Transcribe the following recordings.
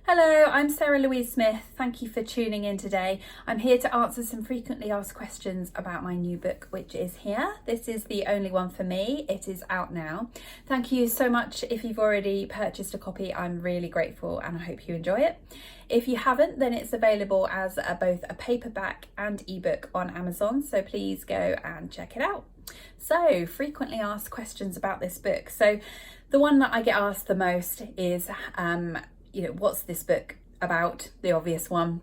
Hello, I'm Louise Smith. Thank you for tuning in today. I'm here to answer some frequently asked questions about my new book, which is here. This is the only one for me. It is out now. Thank you so much if you've already purchased a copy. I'm really grateful and I hope you enjoy it. If you haven't, then it's available as both a paperback and ebook on Amazon, so please go and check it out. So, frequently asked questions about this book. So the one that I get asked the most is what's this book about? The obvious one.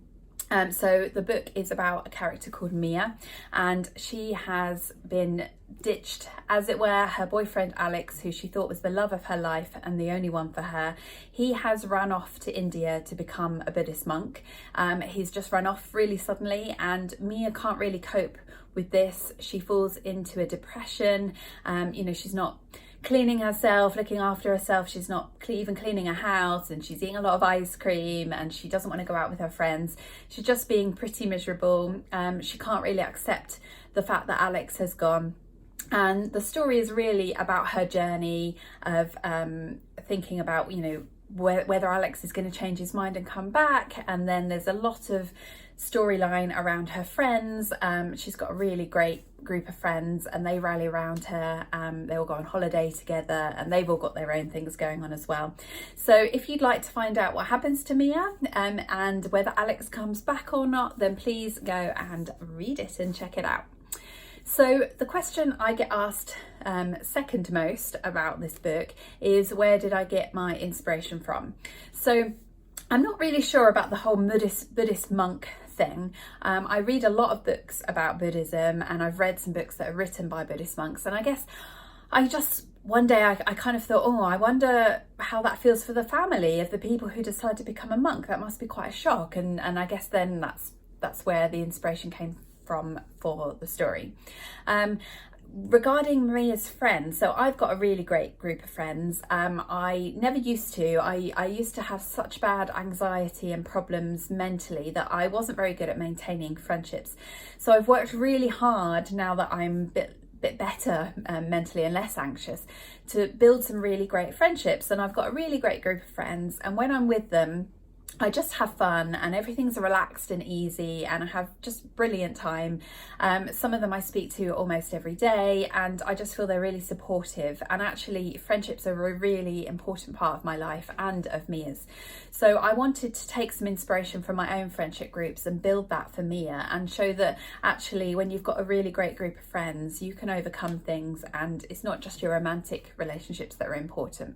So the book is about a character called Mia, and she has been ditched, as it were. Her boyfriend Alex, who she thought was the love of her life and the only one for her, he has run off to India to become a Buddhist monk. He's just run off really suddenly, and Mia can't really cope with this. She falls into a depression. She's not cleaning herself, looking after herself. She's not even cleaning her house, and she's eating a lot of ice cream, and she doesn't want to go out with her friends. She's just being pretty miserable. She can't really accept the fact that Alex has gone. And the story is really about her journey of thinking about, whether Alex is going to change his mind and come back. And then there's a lot of storyline around her friends. She's got a really great group of friends and they rally around her. They all go on holiday together and they've all got their own things going on as well. So if you'd like to find out what happens to Mia and whether Alex comes back or not, then please go and read it and check it out. So the question I get asked second most about this book is, where did I get my inspiration from? So I'm not really sure about the whole Buddhist monk thing. I read a lot of books about Buddhism, and I've read some books that are written by Buddhist monks, and I guess one day I kind of thought, I wonder how that feels for the family of the people who decide to become a monk. That must be quite a shock, and I guess then that's where the inspiration came from for the story. Regarding Maria's friends, so I've got a really great group of friends. I never used to. I used to have such bad anxiety and problems mentally that I wasn't very good at maintaining friendships. So I've worked really hard, now that I'm a bit better mentally and less anxious, to build some really great friendships. And I've got a really great group of friends, and when I'm with them, I just have fun and everything's relaxed and easy, and I have just brilliant time. Some of them I speak to almost every day, and I just feel they're really supportive. And actually, friendships are a really important part of my life and of Mia's. So I wanted to take some inspiration from my own friendship groups and build that for Mia, and show that actually when you've got a really great group of friends, you can overcome things, and it's not just your romantic relationships that are important.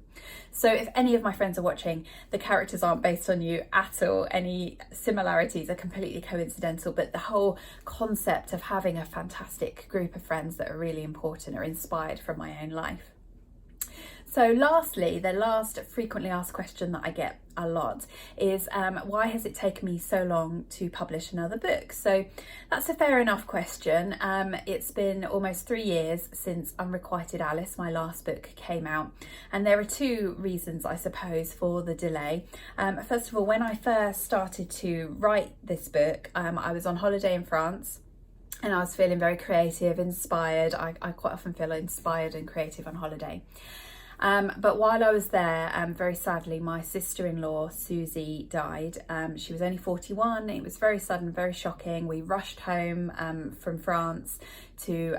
So if any of my friends are watching, the characters aren't based on you at all. Any similarities are completely coincidental, but the whole concept of having a fantastic group of friends that are really important are inspired from my own life. So lastly, the last frequently asked question that I get a lot is, why has it taken me so long to publish another book? So that's a fair enough question. It's been almost 3 years since Unrequited Alice, my last book, came out. And there are two reasons, I suppose, for the delay. First of all, when I first started to write this book, I was on holiday in France, and I was feeling very creative, inspired. I quite often feel inspired and creative on holiday. But while I was there, very sadly, my sister-in-law, Susie, died. She was only 41. It was very sudden, very shocking. We rushed home from France to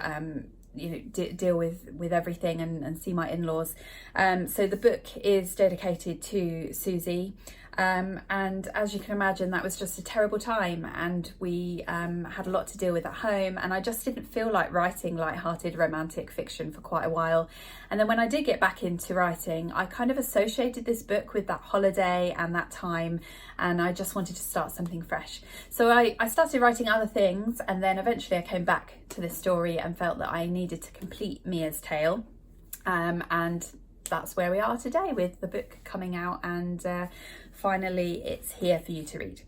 deal with everything and see my in-laws. So the book is dedicated to Susie. And as you can imagine, that was just a terrible time, and we had a lot to deal with at home, and I just didn't feel like writing light-hearted romantic fiction for quite a while. And then when I did get back into writing, I kind of associated this book with that holiday and that time, and I just wanted to start something fresh. So I started writing other things, and then eventually I came back to this story and felt that I needed to complete Mia's tale, and that's where we are today, with the book coming out, and finally it's here for you to read.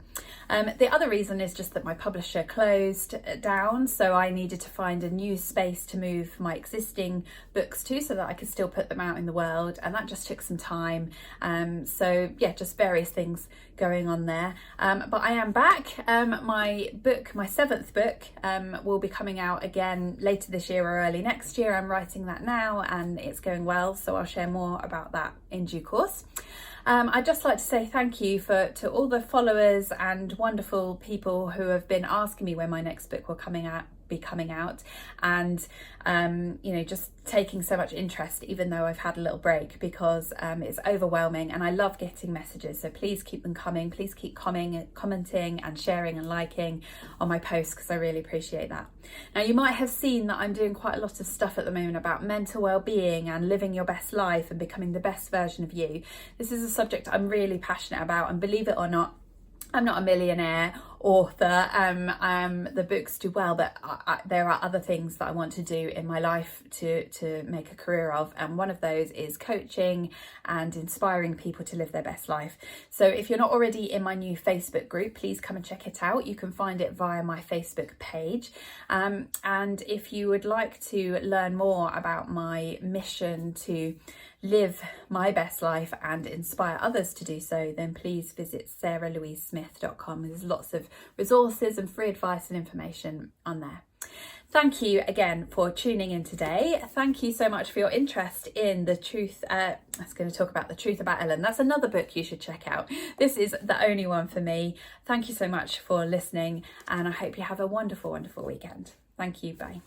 The other reason is just that my publisher closed down, so I needed to find a new space to move my existing books to, so that I could still put them out in the world, and that just took some time. So yeah, just various things going on there. But I am back. My seventh book, will be coming out again later this year or early next year. I'm writing that now and it's going well, so I'll share more about that in due course. I'd just like to say thank you to all the followers and wonderful people who have been asking me when my next book will be coming out, and just taking so much interest even though I've had a little break, because it's overwhelming, and I love getting messages, so please keep them coming. Please keep commenting and sharing and liking on my posts, because I really appreciate that. Now, you might have seen that I'm doing quite a lot of stuff at the moment about mental well-being and living your best life and becoming the best version of you. This is a subject I'm really passionate about, and believe it or not, I'm not a millionaire author. The books do well, but there are other things that I want to do in my life to make a career of, and one of those is coaching and inspiring people to live their best life. So if you're not already in my new Facebook group, please come and check it out. You can find it via my Facebook page, and if you would like to learn more about my mission to live my best life and inspire others to do so, then please visit sarahlouisesmith.com. There's lots of resources and free advice and information on there. Thank you again for tuning in today. Thank you so much for your interest in the truth. I was going to talk about The Truth About Ellen. That's another book you should check out. This is the only one for me. Thank you so much for listening, and I hope you have a wonderful, wonderful weekend. Thank you. Bye.